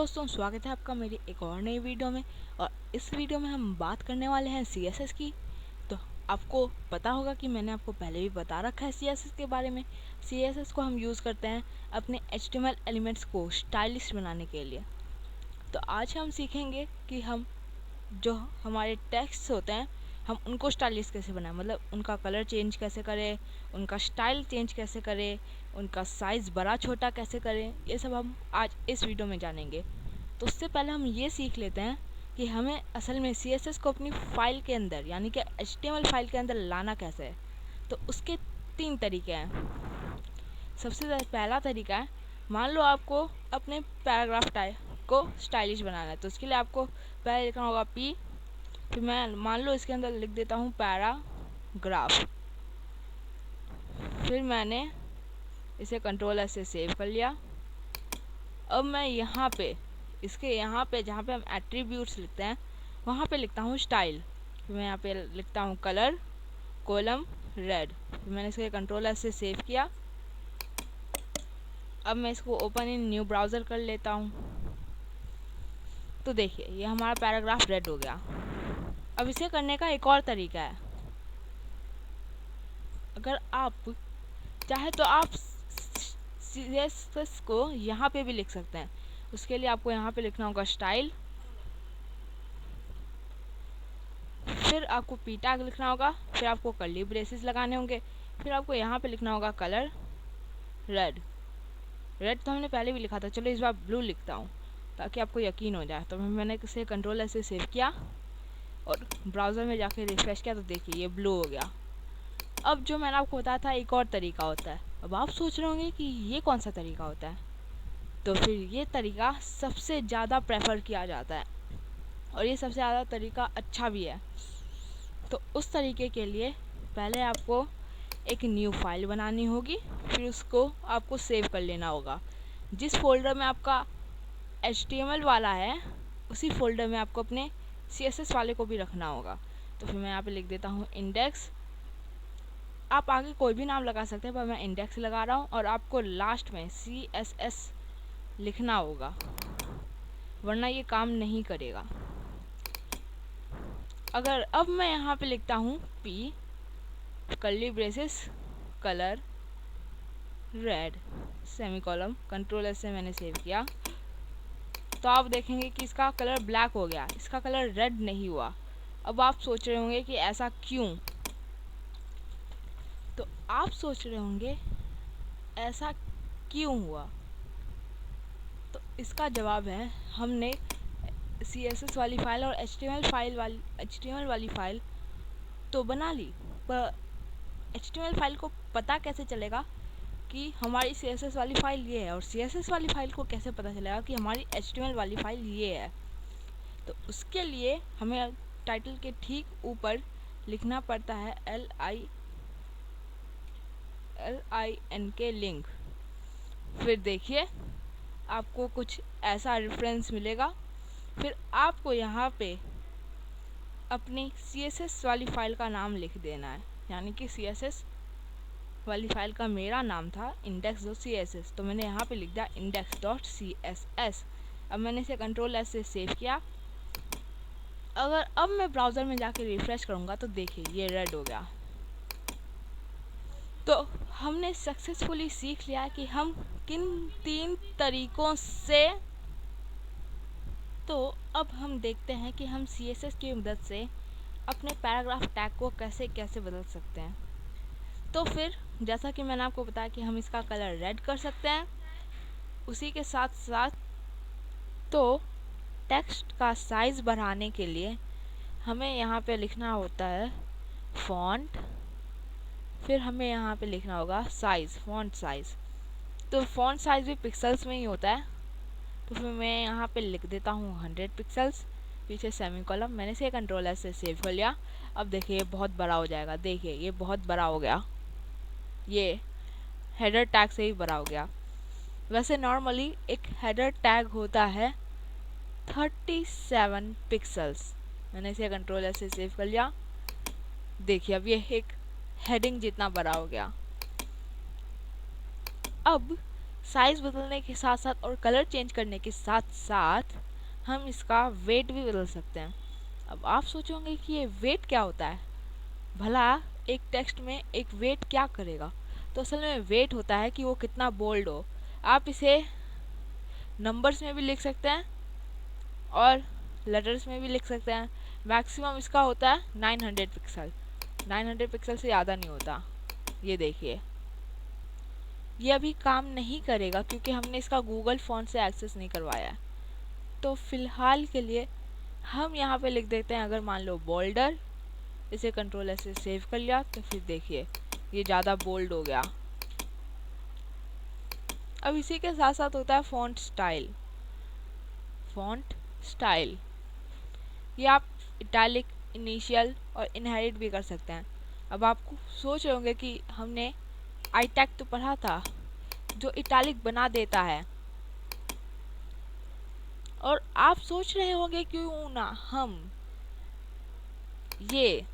दोस्तों, स्वागत है आपका मेरी एक और नई वीडियो में। और इस वीडियो में हम बात करने वाले हैं CSS की। तो आपको पता होगा कि मैंने आपको पहले भी बता रखा है CSS के बारे में। CSS को हम यूज़ करते हैं अपने HTML एलिमेंट्स को स्टाइलिश बनाने के लिए। तो आज हम सीखेंगे कि हम जो हमारे टेक्स्ट होते हैं हम उनको स्टाइलिश कैसे बनाएं, मतलब उनका कलर चेंज कैसे करें, उनका स्टाइल चेंज कैसे करें, उनका साइज़ बड़ा छोटा कैसे करें, ये सब हम आज इस वीडियो में जानेंगे। तो उससे पहले हम ये सीख लेते हैं कि हमें असल में CSS को अपनी फाइल के अंदर यानी कि HTML फाइल के अंदर लाना कैसे है। तो उसके 3 तरीके हैं। सबसे पहला तरीका है, मान लो आपको अपने पैराग्राफ टाइप को स्टाइलिश बनाना है। तो उसके लिए आपको पहले लिखना होगा P, फिर मैं मान लो इसके अंदर लिख देता हूँ पैराग्राफ। फिर मैंने इसे कंट्रोल S से सेव कर लिया। अब मैं यहाँ पे यहाँ पे जहाँ पे हम एट्रीब्यूट्स लिखते हैं वहाँ पे लिखता हूँ स्टाइल। फिर मैं यहाँ पे लिखता हूँ कलर कॉलम रेड। फिर मैंने इसके कंट्रोल S से सेव किया। अब मैं इसको ओपन इन न्यू ब्राउज़र कर लेता हूँ। तो देखिए ये हमारा पैराग्राफ रेड हो गया। अब इसे करने का एक और तरीका है। अगर आप चाहे तो आप CSS को यहाँ पे भी लिख सकते हैं। उसके लिए आपको यहाँ पे लिखना होगा स्टाइल, फिर आपको पी टैग लिखना होगा, फिर आपको कर्ली ब्रेसेस लगाने होंगे, फिर आपको यहाँ पे लिखना होगा कलर रेड। रेड तो हमने पहले भी लिखा था, चलो इस बार ब्लू लिखता हूँ ताकि आपको यकीन हो जाए। तो मैंने इसे कंट्रोल S से सेव किया और ब्राउज़र में जाके रिफ्रेश किया तो देखिए ये ब्लू हो गया। अब जो मैंने आपको बताया था एक और तरीका होता है। अब आप सोच रहे होंगे कि ये कौन सा तरीका होता है। तो फिर ये तरीका सबसे ज़्यादा प्रेफर किया जाता है और ये सबसे ज़्यादा तरीका अच्छा भी है। तो उस तरीके के लिए पहले आपको एक न्यू फाइल बनानी होगी, फिर उसको आपको सेव कर लेना होगा। जिस फोल्डर में आपका HTML वाला है उसी फोल्डर में आपको अपने CSS वाले को भी रखना होगा। तो फिर मैं यहाँ पे लिख देता हूँ इंडेक्स। आप आगे कोई भी नाम लगा सकते हैं पर मैं इंडेक्स लगा रहा हूँ और आपको लास्ट में CSS लिखना होगा वरना ये काम नहीं करेगा। अगर अब मैं यहाँ पे लिखता हूँ P curly braces colour red semicolon, control S से मैंने सेव किया, तो आप देखेंगे कि इसका कलर ब्लैक हो गया, इसका कलर रेड नहीं हुआ। अब आप सोच रहे होंगे कि ऐसा क्यों। तो आप सोच रहे होंगे ऐसा क्यों हुआ। तो इसका जवाब है हमने CSS वाली फ़ाइल और HTML वाली फ़ाइल तो बना ली, पर HTML फाइल को पता कैसे चलेगा कि हमारी CSS वाली फ़ाइल ये है, और CSS वाली फ़ाइल को कैसे पता चलेगा कि हमारी HTML वाली फ़ाइल ये है। तो उसके लिए हमें टाइटल के ठीक ऊपर लिखना पड़ता है LINK लिंक। फिर देखिए आपको कुछ ऐसा रेफरेंस मिलेगा। फिर आपको यहाँ पे अपनी CSS वाली फ़ाइल का नाम लिख देना है, यानी कि CSS वाली फ़ाइल का मेरा नाम था index.css, तो मैंने यहाँ पे लिख दिया index.css। अब मैंने इसे कंट्रोल S से सेव किया। अगर अब मैं ब्राउज़र में जाके रिफ़्रेश करूँगा तो देखिए ये रेड हो गया। तो हमने सक्सेसफुली सीख लिया कि हम किन 3 तरीकों से। तो अब हम देखते हैं कि हम CSS की मदद से अपने पैराग्राफ टैग को कैसे कैसे बदल सकते हैं। तो फिर जैसा कि मैंने आपको बताया कि हम इसका कलर रेड कर सकते हैं, उसी के साथ साथ तो टेक्स्ट का साइज़ बढ़ाने के लिए हमें यहाँ पे लिखना होता है फॉन्ट, फिर हमें यहाँ पे लिखना होगा साइज़, फॉन्ट साइज़। तो फॉन्ट साइज़ भी पिक्सल्स में ही होता है। तो फिर मैं यहाँ पे लिख देता हूँ 100 पिक्सल्स, पीछे सेमीकोलन। मैंने इसे कंट्रोल S से सेव कर लिया। अब देखिए ये बहुत बड़ा हो जाएगा, देखिए ये बहुत बड़ा हो गया, ये हेडर टैग से ही बड़ा हो गया। वैसे नॉर्मली एक हेडर टैग होता है 37 पिक्सल्स। मैंने इसे कंट्रोल S से सेव कर लिया। देखिए अब ये एक हेडिंग जितना बड़ा हो गया। अब साइज़ बदलने के साथ साथ और कलर चेंज करने के साथ साथ हम इसका वेट भी बदल सकते हैं। अब आप सोचोगे कि ये वेट क्या होता है, भला एक टेक्स्ट में एक वेट क्या करेगा। तो असल में वेट होता है कि वो कितना बोल्ड हो। आप इसे नंबर्स में भी लिख सकते हैं और लेटर्स में भी लिख सकते हैं। मैक्सिमम इसका होता है 900 पिक्सल, 900 पिक्सल से ज़्यादा नहीं होता। ये देखिए, ये अभी काम नहीं करेगा क्योंकि हमने इसका गूगल फ़ॉन्ट से एक्सेस नहीं करवाया है। तो फ़िलहाल के लिए हम यहाँ पे लिख देते हैं, अगर मान लो बोल्डर, इसे कंट्रोल ऐसे सेव कर लिया तो फिर देखिए ये ज़्यादा बोल्ड हो गया। अब इसी के साथ साथ होता है फ़ॉन्ट स्टाइल। फ़ॉन्ट स्टाइल ये आप इटैलिक, इनिशियल और इनहेरिट भी कर सकते हैं। अब आपको सोच रहे होंगे कि हमने आईटैग तो पढ़ा था जो इटैलिक बना देता है, और आप सोच रहे होंगे क्यों ना हम ये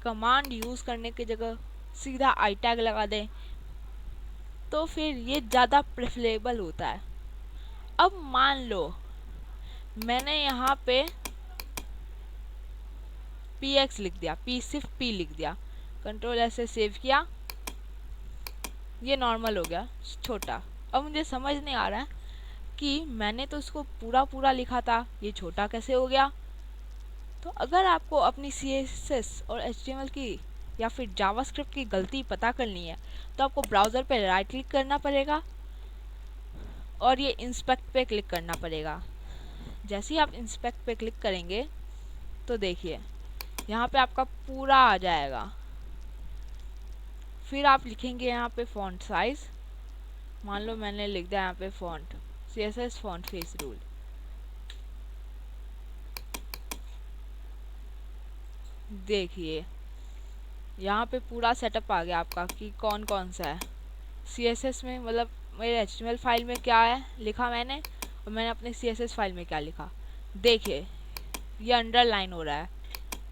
कमांड यूज़ करने की जगह सीधा आईटैग लगा दें, तो फिर ये ज़्यादा प्रेफरेबल होता है। अब मान लो मैंने यहाँ पे px लिख दिया, सिर्फ p लिख दिया, कंट्रोल ऐसे सेव किया, ये नॉर्मल हो गया छोटा। अब मुझे समझ नहीं आ रहा है कि मैंने तो इसको पूरा पूरा लिखा था, ये छोटा कैसे हो गया। तो अगर आपको अपनी CSS और HTML की या फिर जावास्क्रिप्ट की गलती पता करनी है तो आपको ब्राउज़र पे राइट क्लिक करना पड़ेगा और ये इंस्पेक्ट पे क्लिक करना पड़ेगा। जैसे ही आप इंस्पेक्ट पे क्लिक करेंगे तो देखिए यहाँ पे आपका पूरा आ जाएगा। फिर आप लिखेंगे यहाँ पे फ़ॉन्ट साइज़, मान लो मैंने लिख दिया यहाँ पे font CSS font face rule. देखिए यहाँ पे पूरा सेटअप आ गया आपका कि कौन कौन सा है। CSS में मतलब मेरे HTML फाइल में क्या है लिखा मैंने, और मैंने अपने CSS फाइल में क्या लिखा। देखिए ये अंडरलाइन हो रहा है,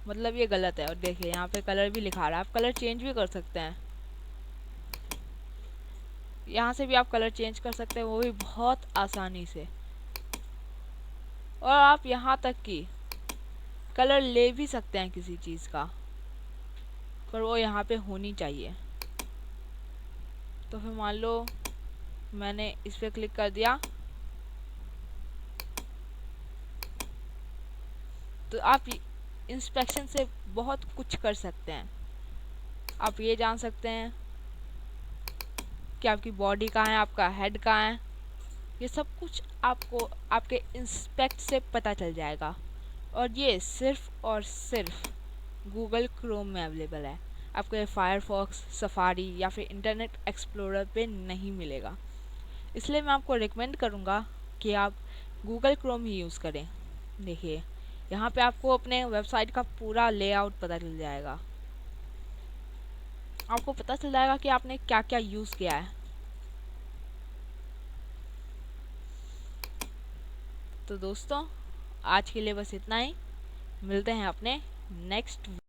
मतलब ये गलत है। और देखिए यहाँ पे कलर भी लिखा रहा है, आप कलर चेंज भी कर सकते हैं। यहाँ से भी आप कलर चेंज कर सकते हैं, वो भी बहुत आसानी से। और आप यहाँ तक कि कलर ले भी सकते हैं किसी चीज़ का, पर वो यहाँ पे होनी चाहिए। तो फिर मान लो मैंने इस पर क्लिक कर दिया तो आप इंस्पेक्शन से बहुत कुछ कर सकते हैं। आप ये जान सकते हैं कि आपकी बॉडी कहाँ है, आपका हेड कहाँ है, ये सब कुछ आपको आपके इंस्पेक्ट से पता चल जाएगा। और ये सिर्फ और सिर्फ गूगल क्रोम में अवेलेबल है, आपको ये फायरफॉक्स, सफारी या फिर इंटरनेट एक्सप्लोरर पे नहीं मिलेगा। इसलिए मैं आपको रिकमेंड करूँगा कि आप गूगल क्रोम ही यूज़ करें। देखिए यहाँ पे आपको अपने वेबसाइट का पूरा लेआउट पता चल जाएगा, आपको पता चल जाएगा कि आपने क्या क्या यूज़ किया है। तो दोस्तों आज के लिए बस इतना ही, मिलते हैं अपने नेक्स्ट